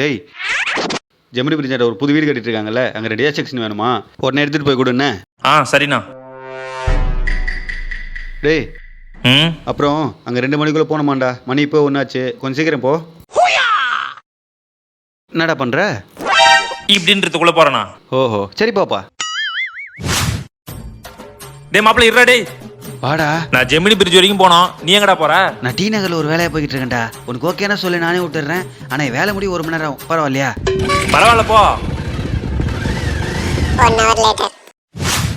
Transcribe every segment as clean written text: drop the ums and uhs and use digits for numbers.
டேய், ஜெமினி பிரிட்ஜாண்ட ஒரு புது வீடு கட்டிட்டு இருக்காங்கல்ல, அங்கே ரெடியா செக்ஷன் வேணுமா, உடனே எடுத்துகிட்டு போய் கொடுண்ணே. சரிண்ணா. டேய், அப்புறம் அங்கே 2 மணிக்குள்ளே போனோமாண்டா. மணி இப்போ ஒன்றாச்சு, கொஞ்சம் சீக்கிரம் போ. என்னடா பண்ணுற? இப்படின்றதுக்குள்ளே போகிறேண்ணா. ஓஹோ, சரி பாப்பா. டேய் மாப்பிள்ள இருடா. டேய் வாடா. நான் ஜெமினி பிரிட்ஜ் வரைக்கும் போனோம், நீ எங்கடா போற? நான் டி நகரில் ஒரு வேலையை போய்கிட்டு இருக்கேன்டா. உனக்கு ஓகேனா சொல்லி நானே விட்டுறேன். ஆனால் வேலை முடியும் 1 மணி நேரம், பரவாயில்லையா? பரவாயில்ல போ.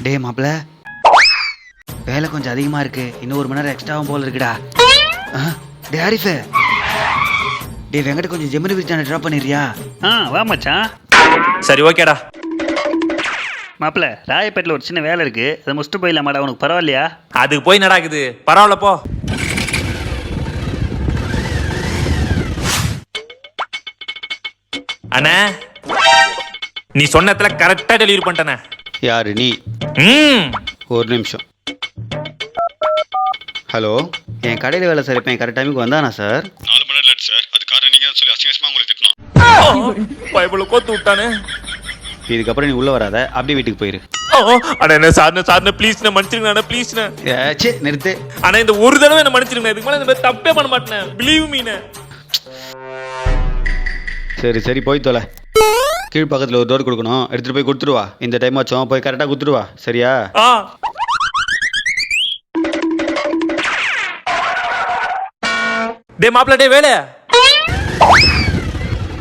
டே மாப்பிள்ள, வேலை கொஞ்சம் அதிகமாக இருக்கு, இன்னும் 1 மணி நேரம் எக்ஸ்ட்ராவும் போல இருக்குடா. டே ஹரிஃபு, டே வெங்கட கொஞ்சம் ஜெமினி பிரிட்ஜாண்ட ட்ராப் பண்ணிடுறியா? வா மச்சான். சரி ஓகேடா. மாப்பிள்ள, ராயப்பேட்டில் ஒரு சின்ன வேலை இருக்கு, அதை முடிச்சுட்டு போயிடலாமாடா, உனக்கு பரவாயில்லையா? அதுக்கு போய் நடக்குது, பரவாயில்ல போ. அண்ணா, நீ சொன்ன இடத்துல கரெக்டா டெலிவரி பண்ணிட்டேண்ணே. யாரு நீ? ஒரு நிமிஷம். ஹலோ, என் கடையில் வேலை சார், இப்போ என் கரெக்ட் டைமுக்கு வந்தானா சார்? 4 மணி நேரம் லேட் சார். அது காரணம் நீங்க தான் சொல்லி அசிங்கமா உங்களுக்கு திட்டணும். பைபிள் கோத்து விட்டானே. இதுக்கப்புறம் நீ உள்ளே வராத, அப்படியே வீட்டுக்கு போயிரு. அண்ணா என்ன சார்ண்ண ப்ளீஸ்ண்ணே, மன்னிச்சிருங்கண்ணா ப்ளீஸ்ண்ணே. சே நிறுத்து. அண்ணா இந்த ஒரு தடவை என்ன மன்னிச்சிருங்கண்ணா, இதுக்கு மேலே இந்த மாதிரி தப்பே பண்ண மாட்டேன், பிலீவ் மீண்ணே. சரி சரி போய் தொலை. கீழ் பக்கத்தில் ஒரு டோர் கொடுக்கணும், எடுத்துகிட்டு போய் கொடுத்துருவா. இந்த டைம் ஆச்சும் போய் கரெக்டாக கொடுத்துருவா, சரியா? டே மாப்பிள்ள, டே வேலை,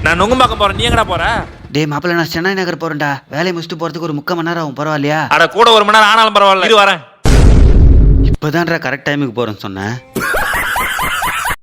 நான் நுங்கம்பாக்கம் போறேன், நீ எங்கடா போற? டே மாப்பிள்ள, நான் சென்னை நகர் போறேன்டா. வேலையை முடிச்சுட்டு போறதுக்கு ஒரு 3/4 மணி நேரம் ஆகும், பரவாயில்லையா? அட கூட 1 மணி நேரம் ஆனாலும் பரவாயில்ல, இது வரேன். இப்போதான்டா கரெக்ட் டைமுக்கு போறேன்னு சொன்னேன்.